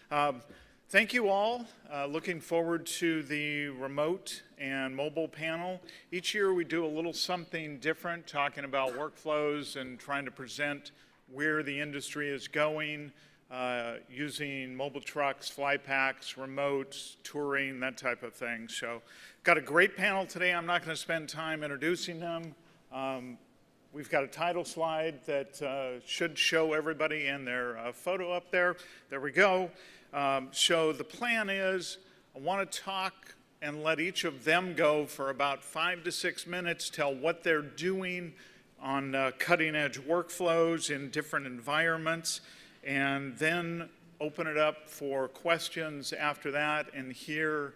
Thank you all. Looking forward to the remote and mobile panel. Each year we do a little something different, talking about workflows and trying to present where the industry is going, using mobile trucks, fly packs, remotes, touring, that type of thing. So got a great panel today. I'm not going to spend time introducing them. We've got a title slide that should show everybody and their photo up there. There we go. So the plan is I want to talk and let each of them go for about 5 to 6 minutes, tell what they're doing on cutting edge workflows in different environments, and then open it up for questions after that and hear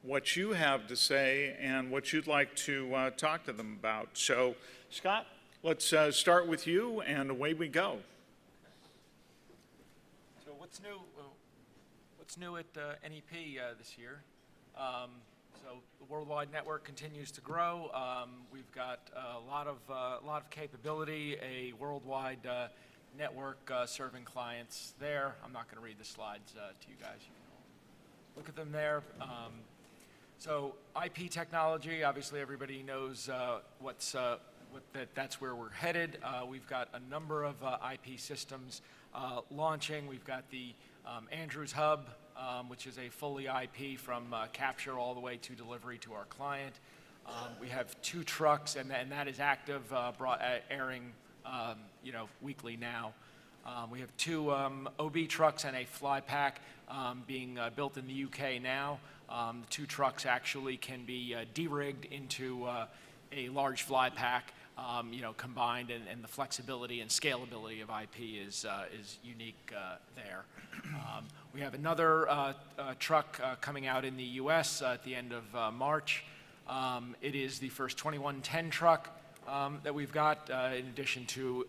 what you have to say and what you'd like to talk to them about. So Scott, let's start with you and away we go. So what's new at NEP this year? So the worldwide network continues to grow. We've got a lot of capability, a worldwide network serving clients there. I'm not going to read the slides to you guys. You can all look at them there. So IP technology, obviously everybody knows that's where we're headed. We've got a number of IP systems launching. We've got the Andrews Hub, which is a fully IP from capture all the way to delivery to our client. We have 2 trucks, and that is active, airing weekly now. We have 2 OB trucks and a fly pack being built in the UK now. The 2 trucks actually can be de-rigged into a large fly pack, combined, and the flexibility and scalability of IP is unique there. We have another truck coming out in the US at the end of March. It is the first 2110 truck that we've got, in addition to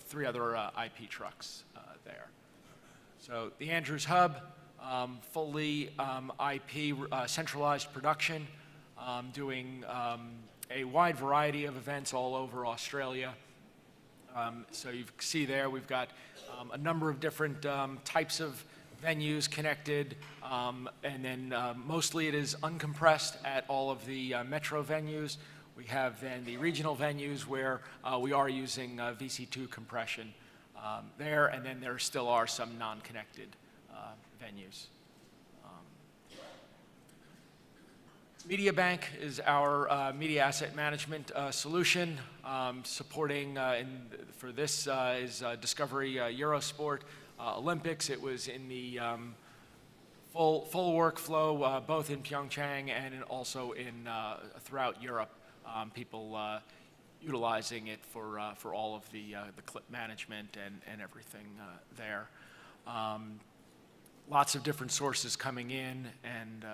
3 other IP trucks there. So the Andrews Hub, fully IP centralized production, doing a wide variety of events all over Australia. So you see there we've got a number of different types of venues connected, and then mostly it is uncompressed at all of the metro venues. We have then the regional venues where we are using VC2 compression there, and then there still are some non-connected venues. Media Bank is our media asset management solution. Supporting for this is Discovery Eurosport Olympics. It was in the full workflow, both in Pyeongchang and also in throughout Europe. People utilizing it for all of the clip management and everything there. Lots of different sources coming in, and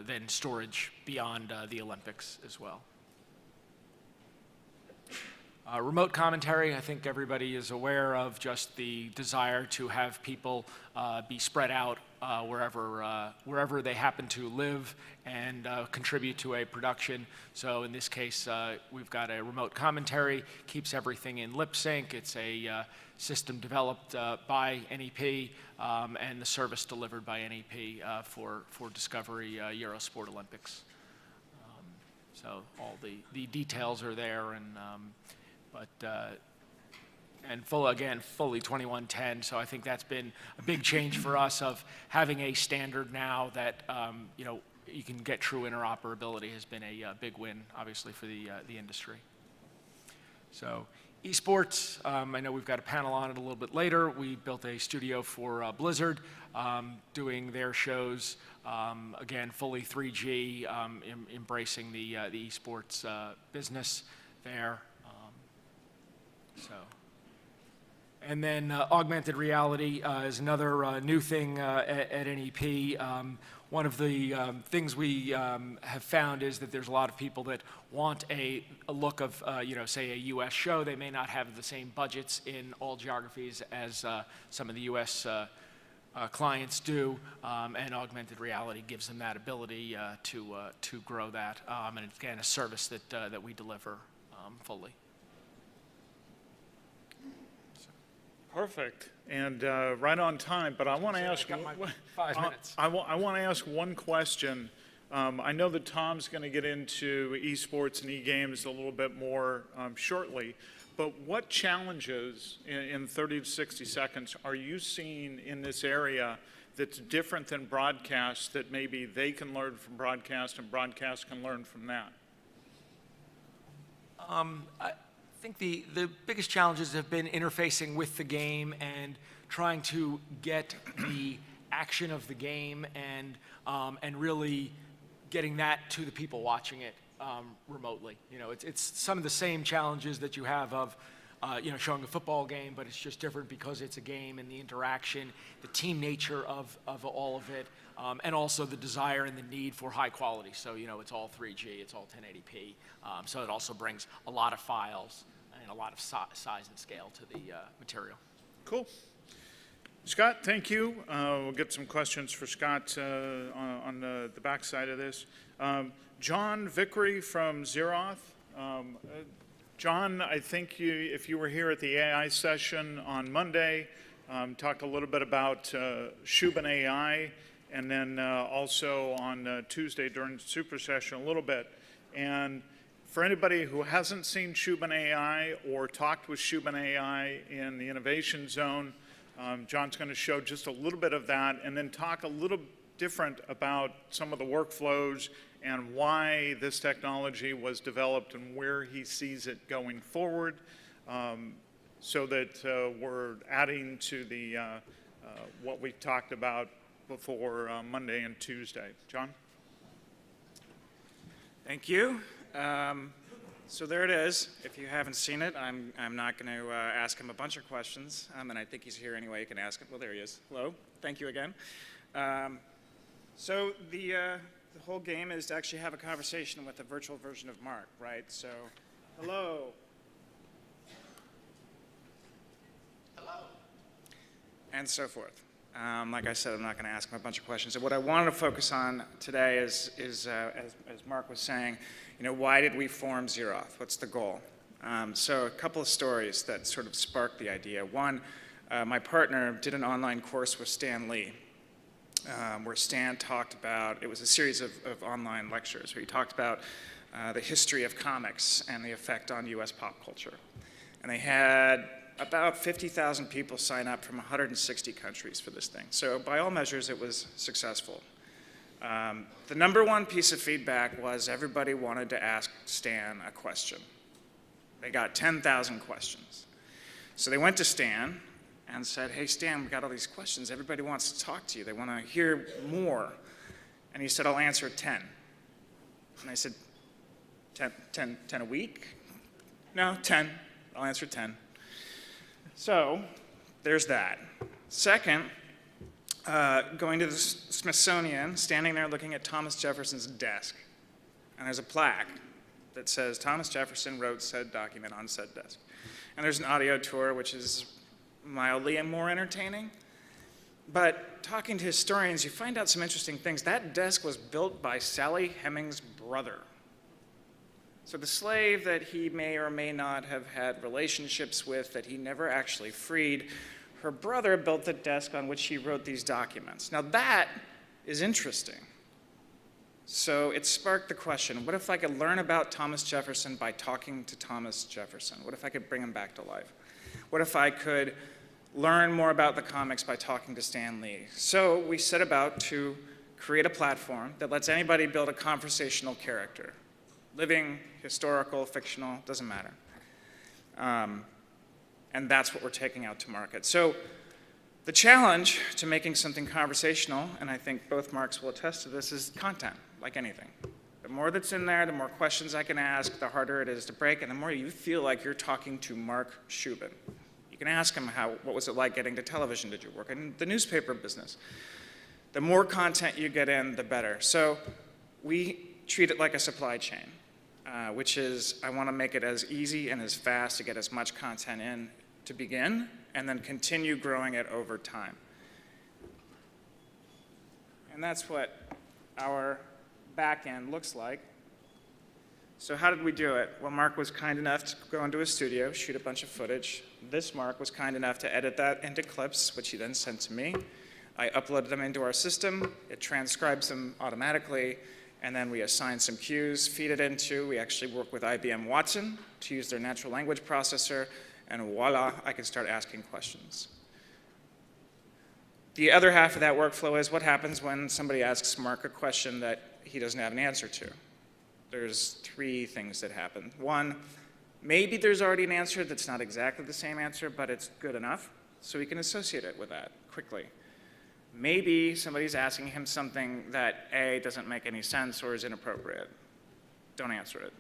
then storage beyond the Olympics as well. Remote commentary, I think everybody is aware of just the desire to have people be spread out wherever they happen to live and contribute to a production. So in this case, we've got a remote commentary, keeps everything in lip sync. It's a system developed by NEP and the service delivered by NEP for Discovery Eurosport Olympics. So all the details are there, and fully 2110. So I think that's been a big change for us, of having a standard now that you can get true interoperability has been a big win, obviously, for the industry. So eSports, I know we've got a panel on it a little bit later. We built a studio for Blizzard, doing their shows, again, fully 3G, embracing the eSports business there. And then augmented reality is another new thing at NEP. One of the things we have found is that there's a lot of people that want a look of, say, a U.S. show. They may not have the same budgets in all geographies as some of the U.S. Clients do, and augmented reality gives them that ability to grow that. And it's, again, a service that we deliver fully. Perfect, and right on time, but I want to ask, got my 5 minutes. I want to ask one question. I know that Tom's going to get into eSports and eGames a little bit more shortly, but what challenges in 30 to 60 seconds are you seeing in this area that's different than broadcast that maybe they can learn from broadcast and broadcast can learn from that? I think the biggest challenges have been interfacing with the game and trying to get the action of the game and really getting that to the people watching it remotely. You know, it's some of the same challenges that you have of you know, showing a football game, but it's just different because it's a game and the interaction, the team nature of all of it, and also the desire and the need for high quality. So, you know, it's all 3G, it's all 1080p. So it also brings a lot of files and a lot of size and scale to the material. Cool. Scott, thank you. We'll get some questions for Scott on the back side of this. John Vickery from Zeroth. John, I think if you were here at the AI session on Monday, talked a little bit about Shubin AI, and then also on Tuesday during the super session a little bit. And for anybody who hasn't seen Shubin AI or talked with Shubin AI in the Innovation Zone, John's going to show just a little bit of that and then talk a little different about some of the workflows and why this technology was developed and where he sees it going forward, so that we're adding to the what we talked about before Monday and Tuesday. John? Thank you. So there it is. If you haven't seen it, I'm not going to ask him a bunch of questions, and I think he's here anyway. You can ask him. Well, there he is. Hello. Thank you again. So the whole game is to actually have a conversation with a virtual version of Mark, right? So, hello. Hello. And so forth. Like I said, I'm not going to ask him a bunch of questions. And what I wanted to focus on today is as Mark was saying, you know, why did we form Zeroth? What's the goal? So a couple of stories that sort of sparked the idea. One, my partner did an online course with Stan Lee, where Stan talked about, it was a series of online lectures where he talked about the history of comics and the effect on US pop culture. And they had about 50,000 people sign up from 160 countries for this thing. So by all measures, it was successful. The number one piece of feedback was everybody wanted to ask Stan a question. They got 10,000 questions. So they went to Stan and said, hey, Stan, we got all these questions. Everybody wants to talk to you. They want to hear more. And he said, I'll answer 10. And I said, 10 a week? No, 10. I'll answer 10. So there's that. Second, going to the Smithsonian, standing there looking at Thomas Jefferson's desk. And there's a plaque that says, Thomas Jefferson wrote said document on said desk. And there's an audio tour, which is mildly and more entertaining. But talking to historians, you find out some interesting things. That desk was built by Sally Hemings' brother. So the slave that he may or may not have had relationships with, that he never actually freed, her brother built the desk on which he wrote these documents. Now that is interesting. So it sparked the question, what if I could learn about Thomas Jefferson by talking to Thomas Jefferson? What if I could bring him back to life? What if I could learn more about the comics by talking to Stan Lee? So we set about to create a platform that lets anybody build a conversational character. Living, historical, fictional, doesn't matter. And that's what we're taking out to market. So the challenge to making something conversational, and I think both Marks will attest to this, is content, like anything. The more that's in there, the more questions I can ask, the harder it is to break, and the more you feel like you're talking to Mark Shubin. You can ask him, what was it like getting to television? Did you work in the newspaper business? The more content you get in, the better. So we treat it like a supply chain, which is I want to make it as easy and as fast to get as much content in to begin, and then continue growing it over time. And that's what our back end looks like. So how did we do it? Well, Mark was kind enough to go into his studio, shoot a bunch of footage. This Mark was kind enough to edit that into clips, which he then sent to me. I uploaded them into our system. It transcribes them automatically, and then we assign some cues, feed it into. We actually work with IBM Watson to use their natural language processor, and voila, I can start asking questions. The other half of that workflow is what happens when somebody asks Mark a question that he doesn't have an answer to. There's 3 things that happen. 1, maybe there's already an answer that's not exactly the same answer, but it's good enough, so he can associate it with that quickly. Maybe somebody's asking him something that A, doesn't make any sense or is inappropriate. Don't answer it.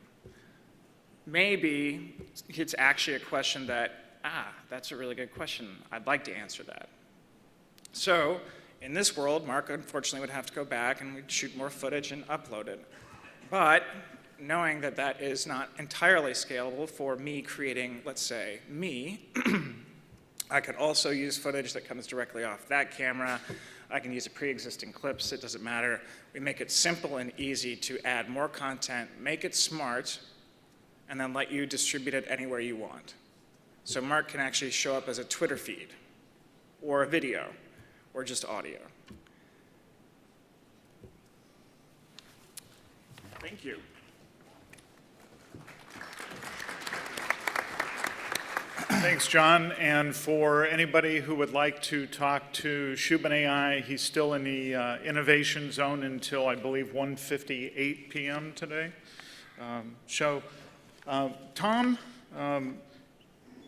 Maybe it's actually a question that, that's a really good question. I'd like to answer that. So in this world, Mark unfortunately would have to go back and we'd shoot more footage and upload it. But knowing that that is not entirely scalable for me creating, let's say, me, I could also use footage that comes directly off that camera. I can use pre-existing clips, it doesn't matter. We make it simple and easy to add more content, make it smart, and then let you distribute it anywhere you want. So Mark can actually show up as a Twitter feed, or a video, or just audio. Thank you. Thanks, John. And for anybody who would like to talk to Shubin AI, he's still in the innovation zone until, I believe, 1:58 p.m. today. Tom,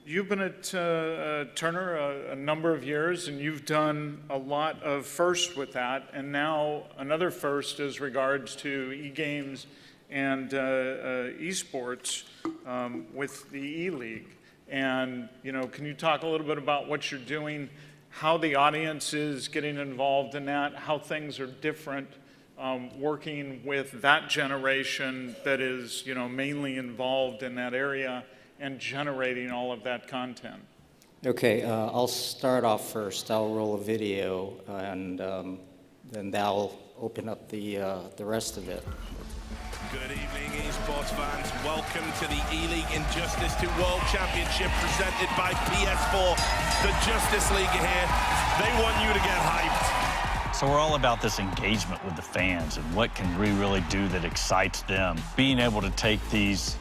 you've been at Turner a number of years, and you've done a lot of firsts with that, and now another first as regards to eGames and eSports with the E-League. And, can you talk a little bit about what you're doing, how the audience is getting involved in that, how things are different working with that generation that is, mainly involved in that area and generating all of that content? Okay, I'll start off first. I'll roll a video, and then that'll open up the rest of it. Good evening, eSports fans. Welcome to the E-League Injustice 2 World Championship presented by PS4. The Justice League are here. They want you to get hyped. So we're all about this engagement with the fans and what can we really do that excites them. Being able to take these,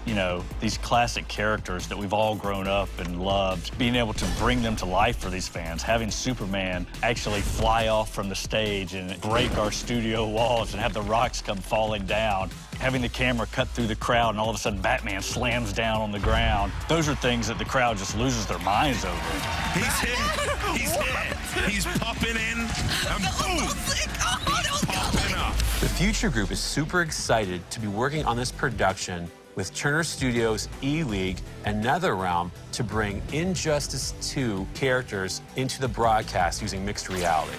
these classic characters that we've all grown up and loved, being able to bring them to life for these fans, having Superman actually fly off from the stage and break our studio walls and have the rocks come falling down, having the camera cut through the crowd and all of a sudden Batman slams down on the ground. Those are things that the crowd just loses their minds over. He's here. He's here. He's popping in. And boom. He's popping up. The Future Group is super excited to be working on this production with Turner Studios, E-League, and NetherRealm to bring Injustice 2 characters into the broadcast using mixed reality.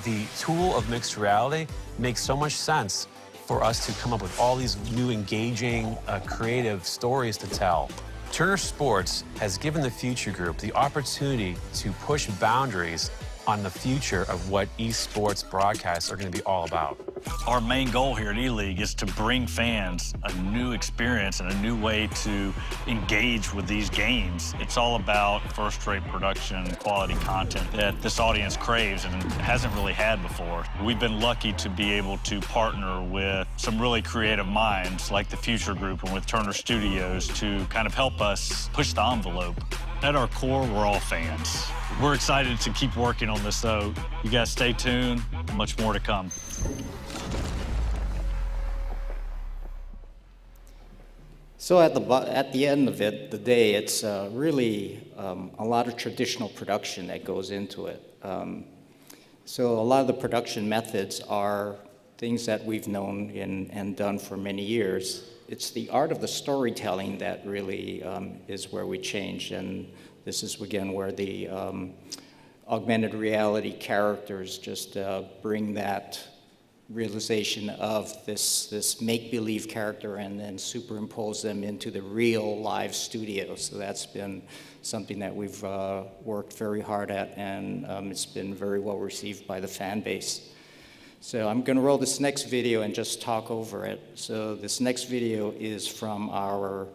The tool of mixed reality makes so much sense for us to come up with all these new engaging, creative stories to tell. Turner Sports has given the Future Group the opportunity to push boundaries on the future of what esports broadcasts are going to be all about. Our main goal here at E-League is to bring fans a new experience and a new way to engage with these games. It's all about first-rate production, quality content that this audience craves and hasn't really had before. We've been lucky to be able to partner with some really creative minds like the Future Group and with Turner Studios to kind of help us push the envelope. At our core, we're all fans. We're excited to keep working on this, though. You guys stay tuned. Much more to come. So at the end of the day, it's really a lot of traditional production that goes into it. So a lot of the production methods are things that we've known and done for many years. It's the art of the storytelling that really is where we change, and this is again where the augmented reality characters just bring that realization of this make-believe character and then superimpose them into the real live studio. So that's been something that we've worked very hard at, and it's been very well received by the fan base. So I'm going to roll this next video and just talk over it. So this next video is from our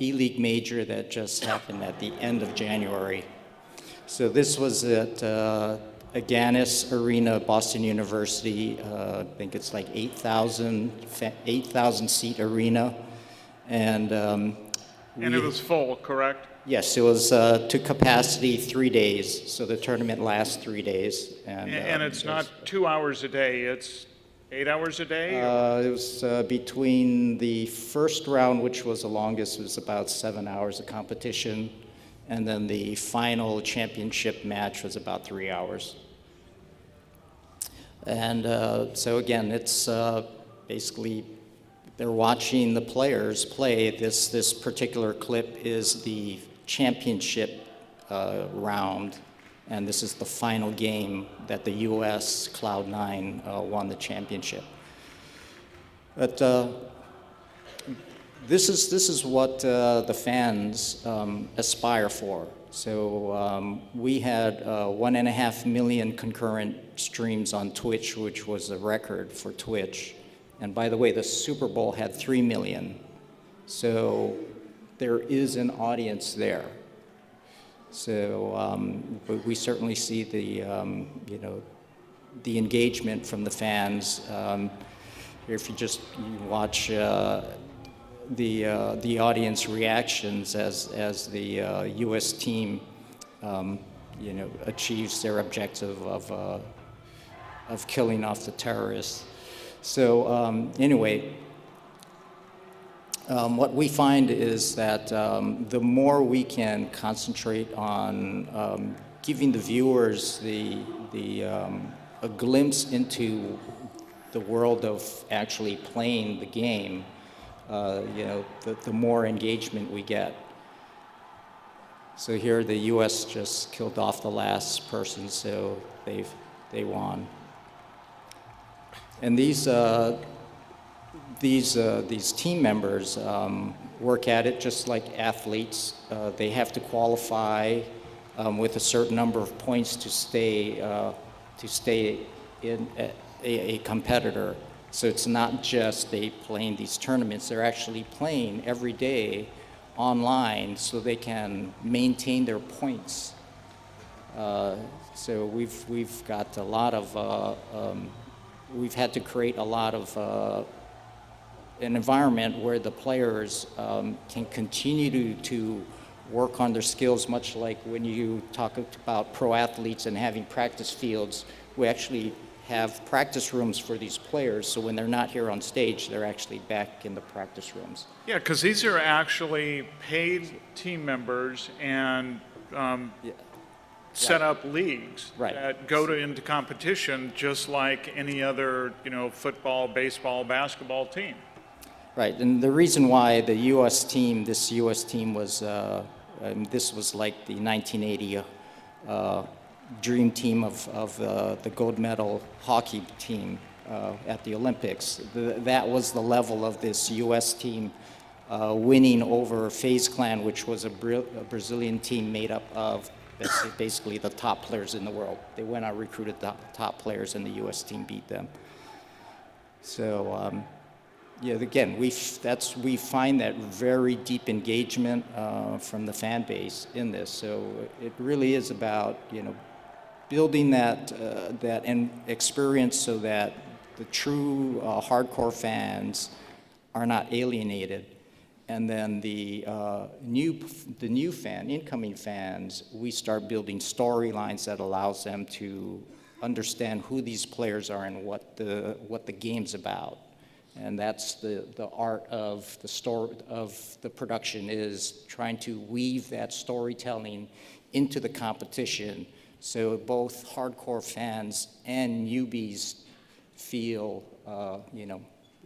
E-League major that just happened at the end of January. So this was at Aganis Arena, Boston University. I think it's like 8,000 seat arena. And it was full, correct? yes, it was to capacity 3 days. So the tournament lasts 3 days. And it's not 2 hours a day, it's 8 hours a day? Or? It was between the first round, which was the longest, was about 7 hours of competition. And then the final championship match was about 3 hours. And so again, it's basically they're watching the players play. This particular clip is the championship round, and this is the final game that the U.S. Cloud9 won the championship. But this is what the fans aspire for. So we had 1.5 million concurrent streams on Twitch, which was a record for Twitch. And by the way, the Super Bowl had 3 million. So there is an audience there. So but we certainly see the the engagement from the fans. If you watch the audience reactions as the U.S. team achieves their objective of killing off the terrorists. So anyway, what we find is that the more we can concentrate on giving the viewers a glimpse into the world of actually playing the game, the more engagement we get. So here the U.S. just killed off the last person, so they won. And these team members work at it just like athletes. They have to qualify with a certain number of points to stay in a competitor. So it's not just they playing these tournaments, they're actually playing every day online so they can maintain their points. So we've got a lot of, we've had to create a lot of an environment where the players can continue to work on their skills, much like when you talk about pro athletes and having practice fields. We actually have practice rooms for these players, so when they're not here on stage, they're actually back in the practice rooms. Yeah, because these are actually paid team members and set up leagues that go into competition just like any other, football, baseball, basketball team. Right, and the reason why the U.S. team, this U.S. team was, this was like the 1980 dream team of the gold medal hockey team at the Olympics. That was the level of this U.S. team winning over FaZe Clan, which was a Brazilian team made up of basically the top players in the world. They went out and recruited the top players, and the U.S. team beat them. So, yeah, again, we find that very deep engagement from the fan base in this. So it really is about building that experience so that the true hardcore fans are not alienated, and then the incoming fans, we start building storylines that allows them to understand who these players are and what the game's about. And that's the art of the production, is trying to weave that storytelling into the competition, so both hardcore fans and newbies feel,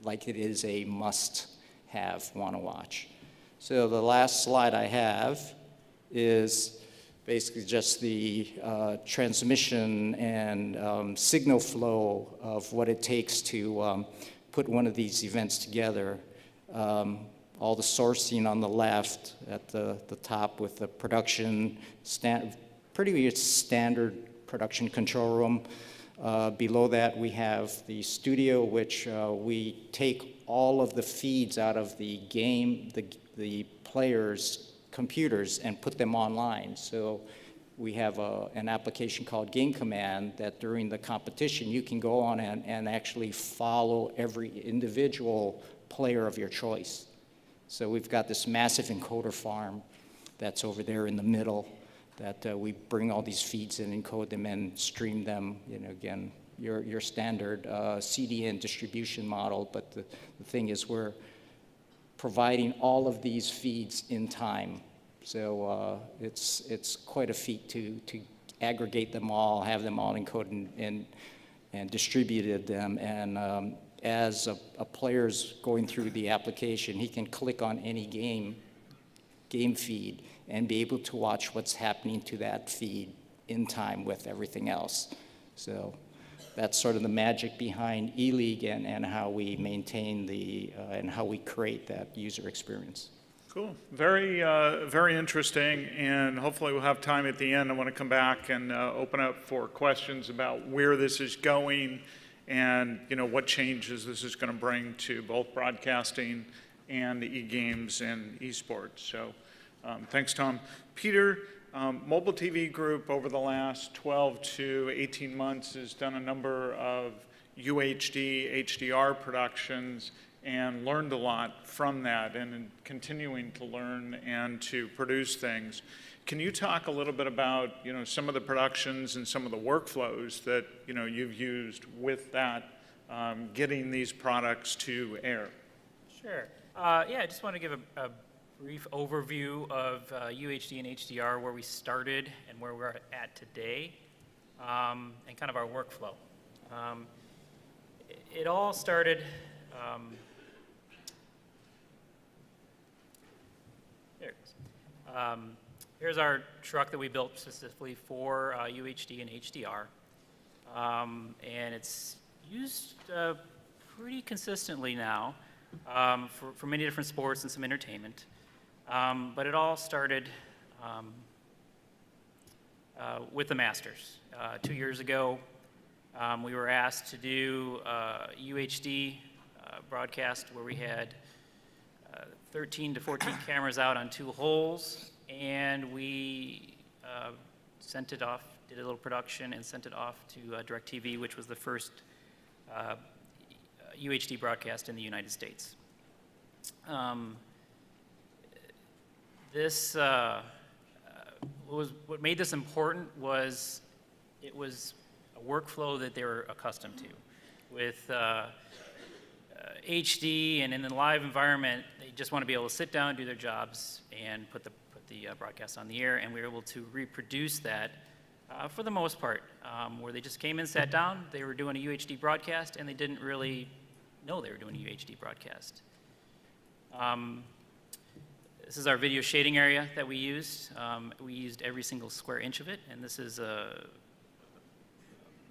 like it is a must-have, want to watch. So the last slide I have is basically just the transmission and signal flow of what it takes to put one of these events together. All the sourcing on the left at the top with the production, pretty standard production control room. Below that, we have the studio, which we take all of the feeds out of the game, the players' computers, and put them online. So we have an application called Game Command that during the competition, you can go on and actually follow every individual player of your choice. So we've got this massive encoder farm that's over there in the middle that we bring all these feeds in, encode them, and stream them. You know, again, your standard CDN distribution model, but the thing is we're providing all of these feeds in time. So it's quite a feat to aggregate them all, have them all encoded and distributed them. And as a player's going through the application, he can click on any game feed and be able to watch what's happening to that feed in time with everything else. So that's sort of the magic behind eLeague and how we maintain and how we create that user experience. Cool. Very, very interesting, and hopefully we'll have time at the end. I want to come back and open up for questions about where this is going and, you know, what changes this is going to bring to both broadcasting and eGames and eSports. So thanks, Tom. Peter, MobileTV Group over the last 12 to 18 months has done a number of UHD, HDR productions and learned a lot from that and continuing to learn and to produce things. Can you talk a little bit about, you know, some of the productions and some of the workflows that, you know, you've used with that, getting these products to air? Sure. Yeah, I just want to give a brief overview of UHD and HDR, where we started and where we're at today, and kind of our workflow. It all started, there it is. Here's our truck that we built specifically for UHD and HDR, and it's used pretty consistently now for many different sports and some entertainment. But it all started with the Masters. 2 years ago, we were asked to do a UHD broadcast where we had 13 to 14 cameras out on 2 holes, and we sent it off, did a little production, and sent it off to DirecTV, which was the first UHD broadcast in the United States. What made this important was it was a workflow that they were accustomed to. With HD and in the live environment, they just want to be able to sit down, do their jobs, and put the broadcast on the air, and we were able to reproduce that for the most part, where they just came in, sat down, they were doing a UHD broadcast, and they didn't really know they were doing a UHD broadcast. This is our video shading area that we used. We used every single square inch of it, and this is a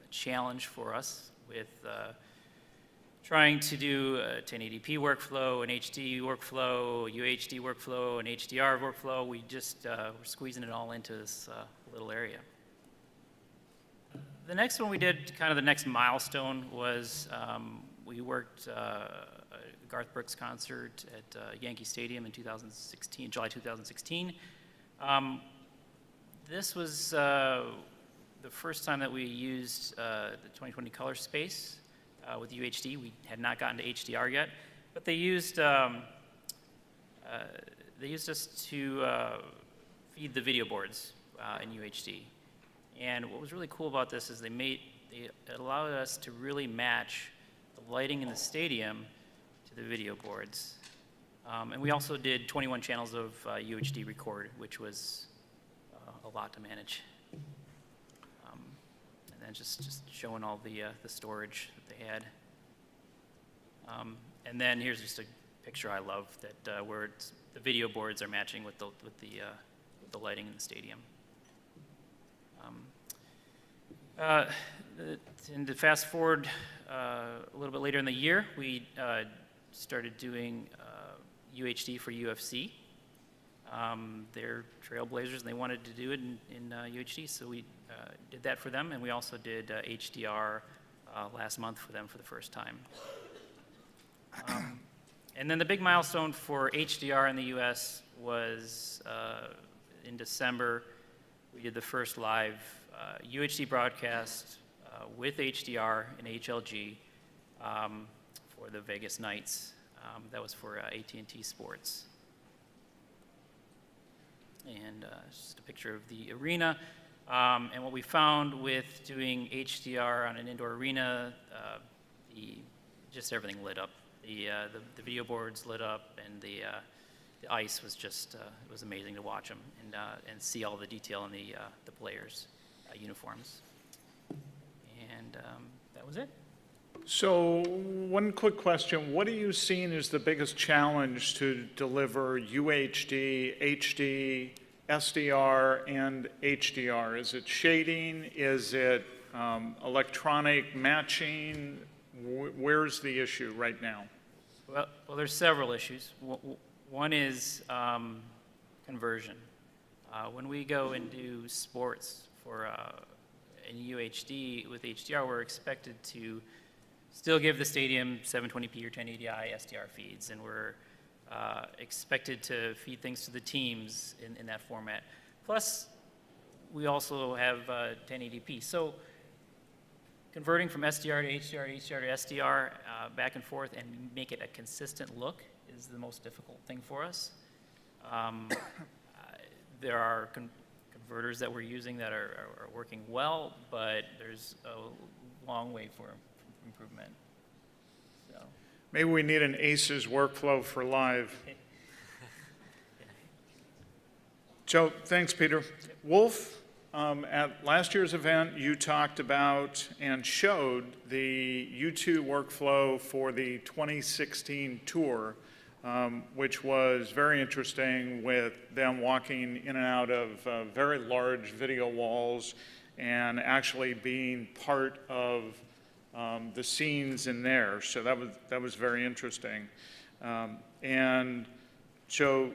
challenge for us with trying to do a 1080p workflow, an HD workflow, a UHD workflow, an HDR workflow. We just we're squeezing it all into this little area. The next one we did, kind of the next milestone, was we worked a Garth Brooks concert at Yankee Stadium in July 2016. This was the first time that we used the 2020 color space with UHD. We had not gotten to HDR yet, but they used us to feed the video boards in UHD. And what was really cool about this is it allowed us to really match the lighting in the stadium to the video boards. And we also did 21 channels of UHD record, which was a lot to manage. And then just showing all the storage that they had. And then here's just a picture I love that where the video boards are matching with the lighting in the stadium. And to fast forward a little bit later in the year, we started doing UHD for UFC. They're trailblazers, and they wanted to do it in UHD, so we did that for them, and we also did HDR last month for them for the first time. And then the big milestone for HDR in the US was in December. We did the first live UHD broadcast with HDR and HLG for the Vegas Knights. That was for AT&T Sports. And just a picture of the arena. And what we found with doing HDR on an indoor arena, just everything lit up. The video boards lit up, and the ice was just it was amazing to watch them and see all the detail in the players' uniforms. And that was it. So one quick question. What are you seeing as the biggest challenge to deliver UHD, HD, SDR, and HDR? Is it shading? Is it electronic matching? Where's the issue right now? Well, there's several issues. One is conversion. When we go and do sports for in UHD with HDR, we're expected to still give the stadium 720p or 1080i SDR feeds, and we're expected to feed things to the teams in that format. Plus, we also have 1080p. So converting from SDR to HDR to HDR to SDR back and forth and make it a consistent look is the most difficult thing for us. There are converters that we're using that are working well, but there's a long way for improvement. So. Maybe we need an ACES workflow for live. So thanks, Peter. Wolf, at last year's event, you talked about and showed the U2 workflow for the 2016 tour, which was very interesting, with them walking in and out of very large video walls and actually being part of the scenes in there. So that was very interesting. And so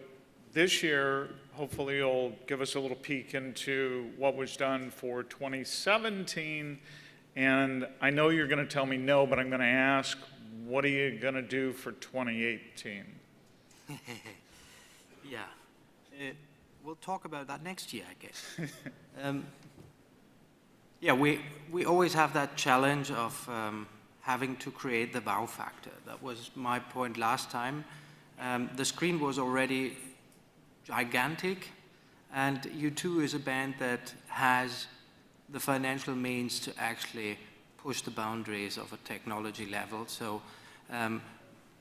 this year, hopefully you'll give us a little peek into what was done for 2017. And I know you're going to tell me no, but I'm going to ask, what are you going to do for 2018? Yeah, we'll talk about that next year, I guess. Yeah, we always have that challenge of having to create the wow factor. That was my point last time. The screen was already gigantic, and U2 is a band that has the financial means to actually push the boundaries of a technology level. So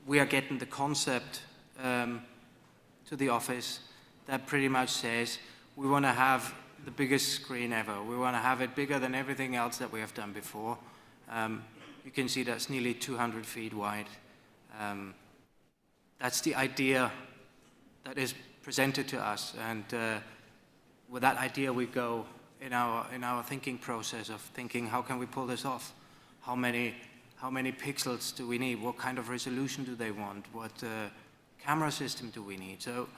we are getting the concept to the office that pretty much says we want to have the biggest screen ever. We want to have it bigger than everything else that we have done before. You can see that's nearly 200 feet wide. That's the idea that is presented to us, and with that idea we go in our thinking process of thinking, how can we pull this off? How many pixels do we need? What kind of resolution do they want? What camera system do we need? So,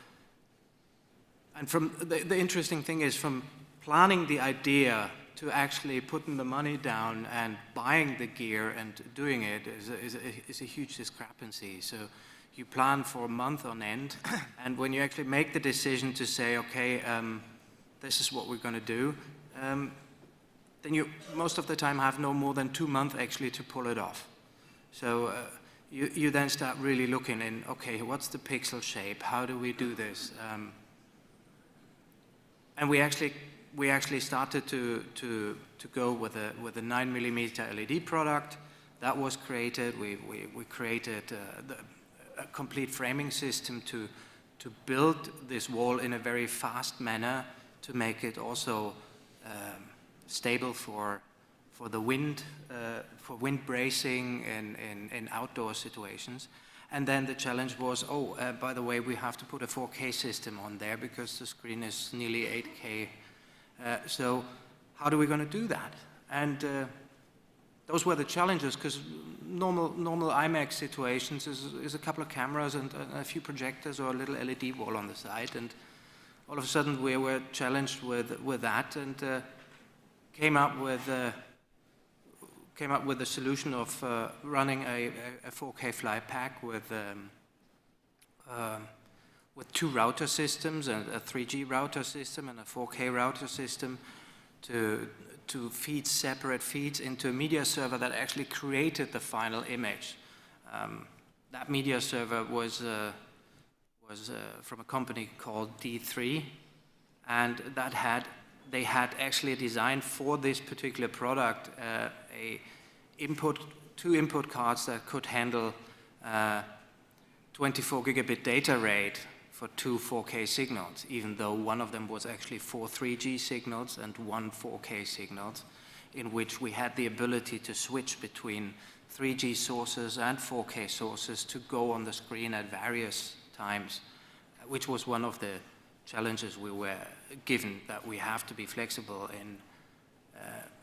and from the interesting thing is, from planning the idea to actually putting the money down and buying the gear and doing it is a huge discrepancy. So you plan for a month on end, and when you actually make the decision to say, okay, this is what we're going to do, then you most of the time have no more than 2 months actually to pull it off. So you then start really looking in, okay, what's the pixel shape? How do we do this? And we actually started to go with a 9mm LED product that was created. We created a complete framing system to build this wall in a very fast manner to make it also stable for the wind, for wind bracing in outdoor situations. And then the challenge was, by the way, we have to put a 4K system on there because the screen is nearly 8K. So how are we going to do that? And those were the challenges, because normal IMAX situations is a couple of cameras and a few projectors or a little LED wall on the side. And all of a sudden we were challenged with that. And came up with the solution of running a 4K fly pack with 2 router systems, a 3G router system and a 4K router system, to feed separate feeds into a media server that actually created the final image. That media server was from a company called D3, and they had actually designed for this particular product two input cards that could handle 24 gigabit data rate for 2 4K signals, even though one of them was actually 4 3G signals and 1 4K signals, in which we had the ability to switch between 3G sources and 4K sources to go on the screen at various times, which was one of the challenges we were given, that we have to be flexible in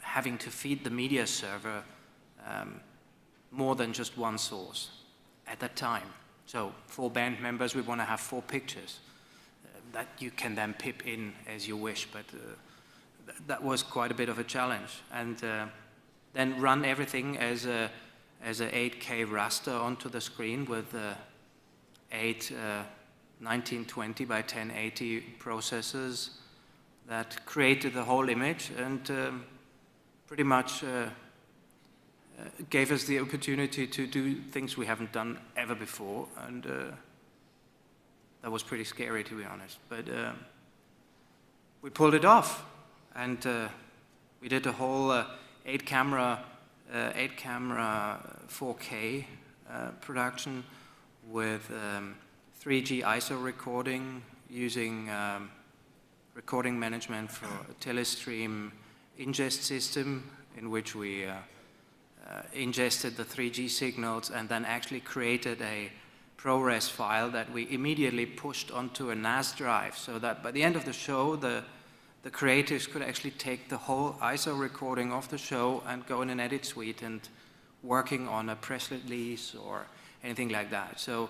having to feed the media server more than just one source at that time. So 4 band members, we want to have 4 pictures that you can then pip in as you wish, but that was quite a bit of a challenge. And then run everything as a 8K raster onto the screen with 8 1920 by 1080 processors that created the whole image, and pretty much gave us the opportunity to do things we haven't done ever before, and that was pretty scary, to be honest. But we pulled it off, and we did a whole 8-camera 4K production with 3G ISO recording, using recording management for a Telestream ingest system, in which we ingested the 3G signals and then actually created a ProRes file that we immediately pushed onto a NAS drive, so that by the end of the show, the creatives could actually take the whole ISO recording of the show and go in an edit suite and working on a press release or anything like that. So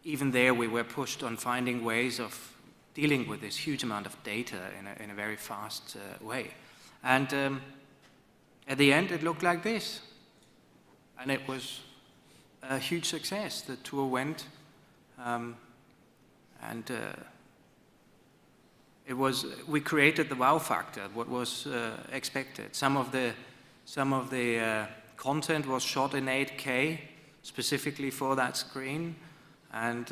even there, we were pushed on finding ways of dealing with this huge amount of data in a very fast way. And at the end, it looked like this. And it was a huge success. The tour went, we created the wow factor, what was expected. Some of the content was shot in 8K, specifically for that screen. And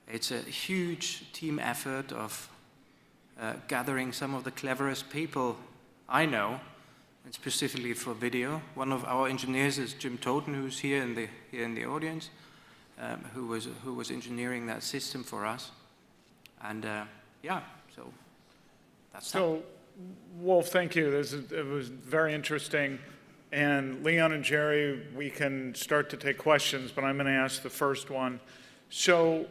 it's a huge team effort of gathering some of the cleverest people I know, and specifically for video. One of our engineers is Jim Toten, who's here in the audience, who was engineering that system for us. And yeah, so that's that. So, Wolf, thank you. It was very interesting. And Leon and Jerry, we can start to take questions, but I'm going to ask the first one. So,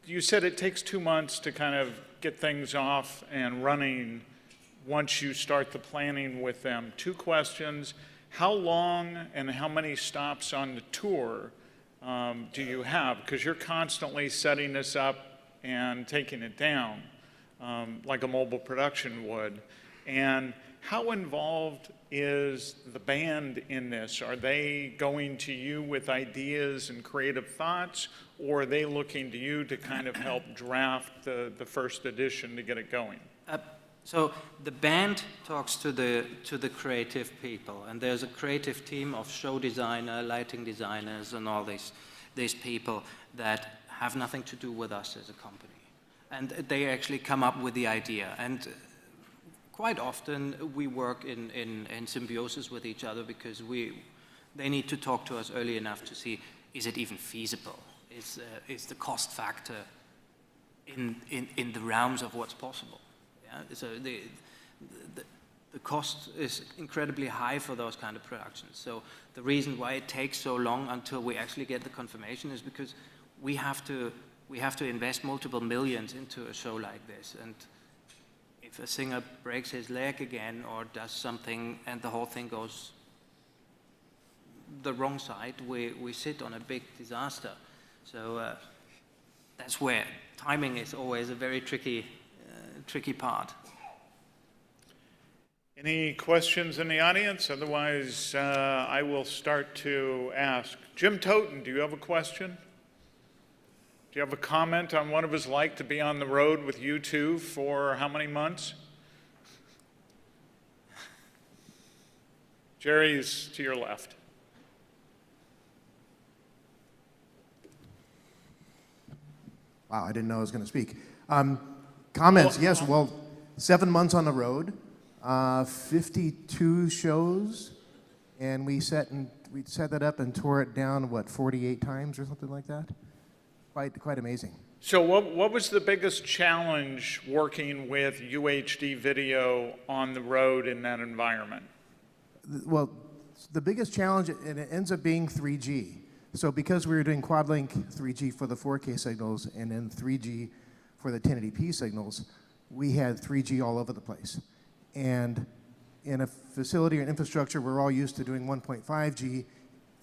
you said it takes 2 months to kind of get things off and running once you start the planning with them. 2 questions. How long and how many stops on the tour do you have? Because you're constantly setting this up and taking it down like a mobile production would. And how involved is the band in this? Are they going to you with ideas and creative thoughts, or are they looking to you to kind of help draft the first edition to get it going? So the band talks to the creative people, and there's a creative team of show designer, lighting designers, and all these people that have nothing to do with us as a company. And they actually come up with the idea. And quite often we work in symbiosis with each other, because they need to talk to us early enough to see, is it even feasible? Is the cost factor in the realms of what's possible? Yeah? So the cost is incredibly high for those kind of productions. So the reason why it takes so long until we actually get the confirmation is because we have to invest multiple millions into a show like this. And if a singer breaks his leg again or does something and the whole thing goes the wrong side, we sit on a big disaster. So that's where timing is always a very tricky part. Any questions in the audience? Otherwise, I will start to ask. Jim Toten, do you have a question? Do you have a comment on what it was like to be on the road with you two for how many months? Jerry's to your left. Wow, I didn't know I was going to speak. Comments, yes, well, 7 months on the road, 52 shows, and we set that up and tore it down, what, 48 times or something like that? Quite amazing. So what was the biggest challenge working with UHD video on the road in that environment? Well, the biggest challenge, and it ends up being 3G. So because we were doing quad link 3G for the 4K signals and then 3G for the 1080p signals, we had 3G all over the place. And in a facility or infrastructure we're all used to doing 1.5G,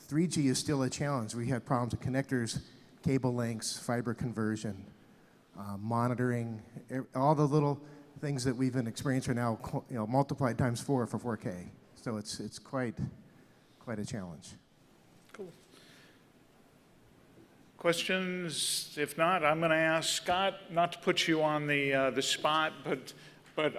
3G is still a challenge. We had problems with connectors, cable lengths, fiber conversion, monitoring, all the little things that we've been experiencing now, multiplied times 4 for 4K. So it's quite a challenge. Cool. Questions? If not, I'm going to ask Scott, not to put you on the spot, but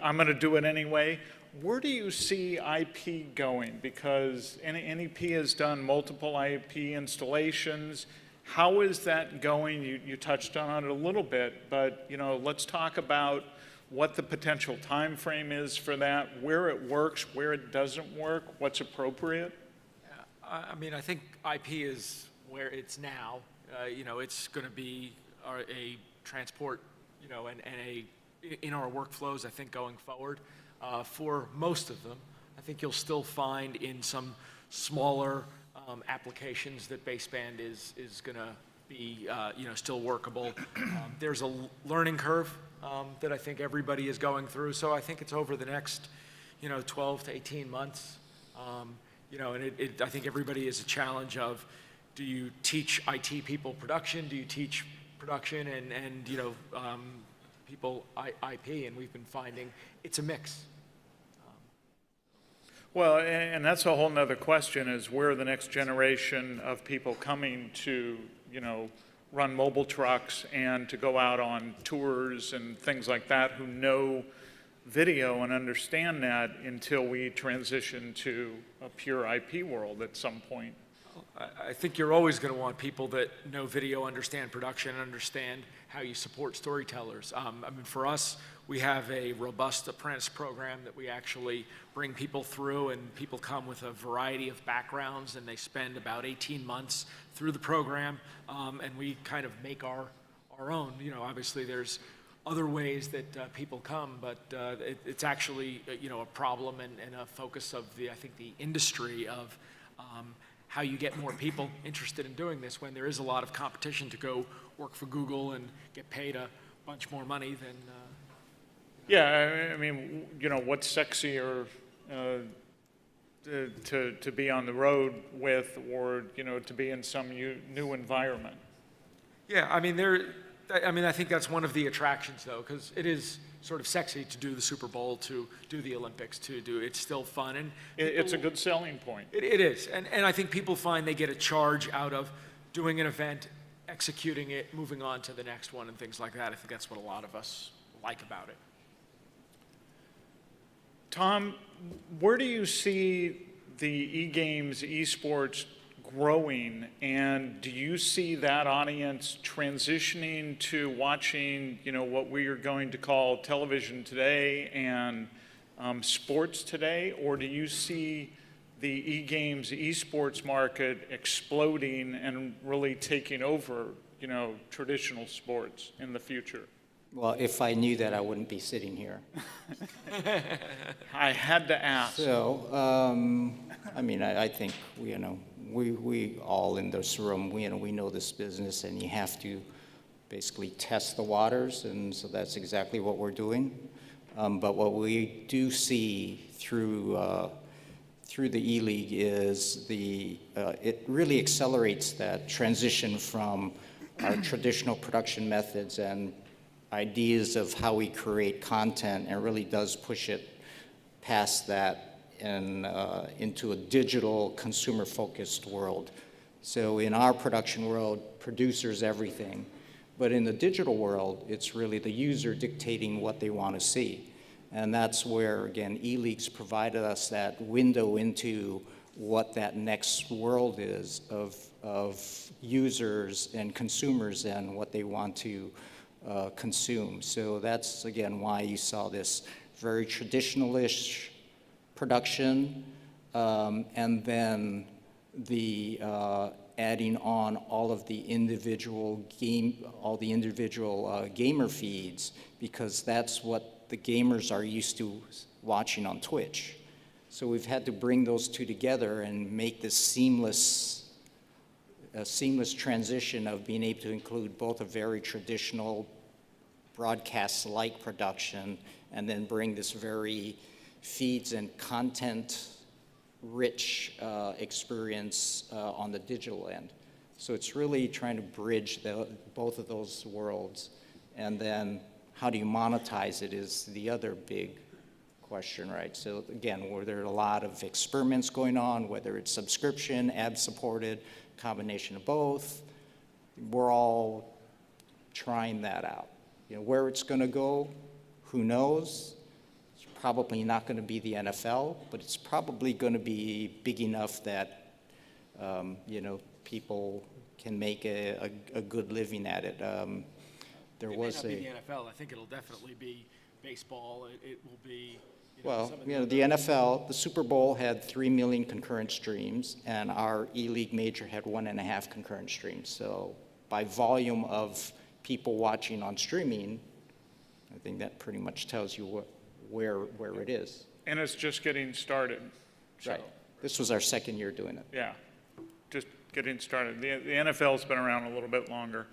I'm going to do it anyway. Where do you see IP going? Because NEP has done multiple IP installations. How is that going? You touched on it a little bit, but let's talk about what the potential time frame is for that, where it works, where it doesn't work, what's appropriate. I mean, I think IP is where it's now. It's going to be a transport, and in our workflows, I think, going forward. For most of them, I think you'll still find in some smaller applications that baseband is going to be, still workable. There's a learning curve that I think everybody is going through. So I think it's over the next, 12 to 18 months. And I think everybody is a challenge of, do you teach IT people production? Do you teach production and people IP? And we've been finding it's a mix. Well, and that's a whole nother question, is where the next generation of people coming to, run mobile trucks and to go out on tours and things like that, who know video and understand that, until we transition to a pure IP world at some point. I think you're always going to want people that know video, understand production, understand how you support storytellers. For us, we have a robust apprentice program that we actually bring people through, and people come with a variety of backgrounds, and they spend about 18 months through the program, and we kind of make our own. Obviously there's other ways that people come, but it's actually a problem and a focus of I think the industry of how you get more people interested in doing this when there is a lot of competition to go work for Google and get paid a bunch more money than. Yeah, what's sexier to be on the road with, or to be in some new environment? Yeah, I think that's one of the attractions, though, because it is sort of sexy to do the Super Bowl, to do the Olympics, it's still fun. And it's a good selling point. It is. And I think people find they get a charge out of doing an event, executing it, moving on to the next one and things like that. I think that's what a lot of us like about it. Tom, where do you see the eGames, eSports growing, and do you see that audience transitioning to watching, what we are going to call television today and sports today, or do you see the eGames, eSports market exploding and really taking over, traditional sports in the future? Well, if I knew that, I wouldn't be sitting here. I had to ask. So, I think, we all in this room, we know this business, and you have to basically test the waters, and so that's exactly what we're doing. But what we do see through the E-League is it really accelerates that transition from our traditional production methods and ideas of how we create content, and really does push it past that and into a digital consumer-focused world. So in our production world, producers everything. But in the digital world, it's really the user dictating what they want to see. And that's where, again, eLeagues provided us that window into what that next world is of users and consumers and what they want to consume. So that's, again, why you saw this very traditional-ish production, and then the adding on all of the individual gamer feeds, because that's what the gamers are used to watching on Twitch. So we've had to bring those two together and make this seamless transition of being able to include both a very traditional broadcast-like production and then bring this very feeds and content-rich experience on the digital end. So it's really trying to bridge both of those worlds. And then how do you monetize it is the other big question, right? So again, where there are a lot of experiments going on, whether it's subscription, ad-supported, combination of both, we're all trying that out. You know, where it's going to go, who knows? It's probably not going to be the NFL, but it's probably going to be big enough that you know, people can make a good living at it. There was may not be the NFL. I think it'll definitely be baseball. It will be. Well, you know, the NFL, the Super Bowl had 3 million concurrent streams, and our E-League major had 1.5 concurrent streams. So by volume of people watching on streaming, I think that pretty much tells you where it is. And it's just getting started. So, Right. This was our second year doing it. yeah, just getting started. The NFL's been around a little bit longer.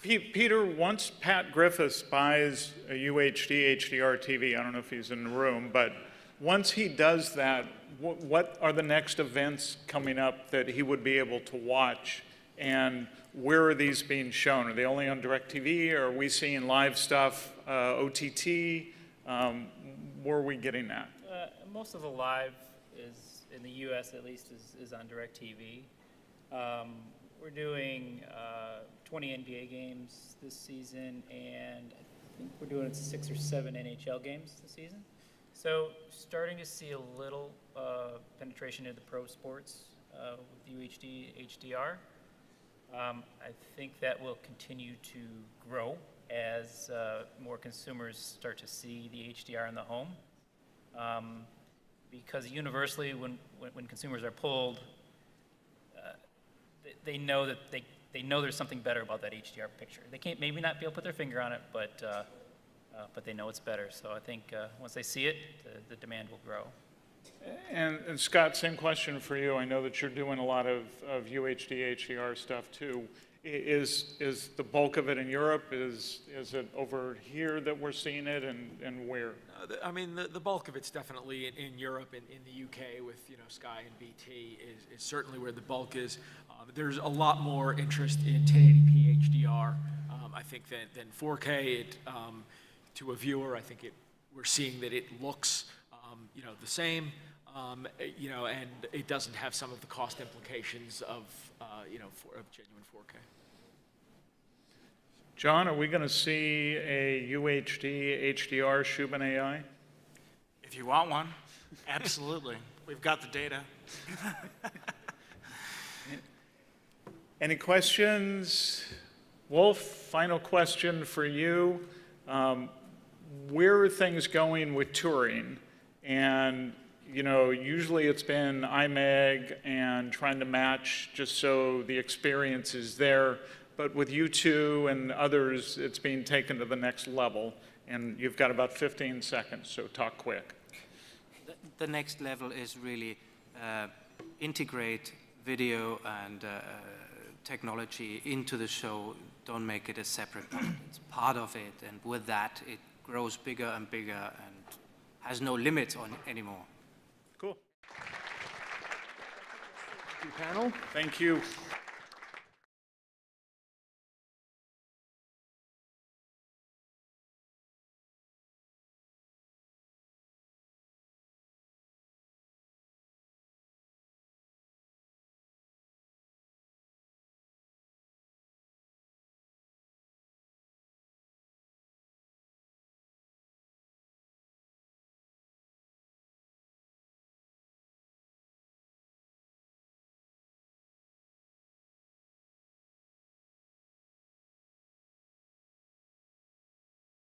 Peter, once Pat Griffiths buys a UHD HDR TV, I don't know if he's in the room, but once he does that, what are the next events coming up that he would be able to watch, and where are these being shown? Are they only on DirecTV, or are we seeing live stuff, OTT? Where are we getting that? Most of the live is, in the US at least, is on DirecTV. We're doing 20 NBA games this season, and I think we're doing 6 or 7 NHL games this season. So starting to see a little penetration into the pro sports with UHD, HDR. I think that will continue to grow as more consumers start to see the HDR in the home. Because universally, when consumers are pulled, they know that they know there's something better about that HDR picture. They can't maybe not be able to put their finger on it, but they know it's better. So I think once they see it, the demand will grow. And Scott, same question for you. I know that you're doing a lot of UHD, HDR stuff too. Is the bulk of it in Europe? Is it over here that we're seeing it, and where? I mean, the bulk of it's definitely in Europe and in the UK with, Sky and BT is certainly where the bulk is. There's a lot more interest in 1080p HDR, I think, than 4K. To a viewer, I think we're seeing that it looks, the same, and it doesn't have some of the cost implications of genuine 4K. John, are we going to see a UHD, HDR Shubin AI? If you want one, absolutely. We've got the data. Any questions? Wolf, final question for you. Where are things going with touring? And, usually it's been IMEG and trying to match just so the experience is there. But with you two and others, it's being taken to the next level. And you've got about 15 seconds, so talk quick. The next level is really integrate video and technology into the show. Don't make it a separate part. It's part of it, and with that, it grows bigger and bigger and has no limits on anymore. Cool. Thank you, panel. Thank you.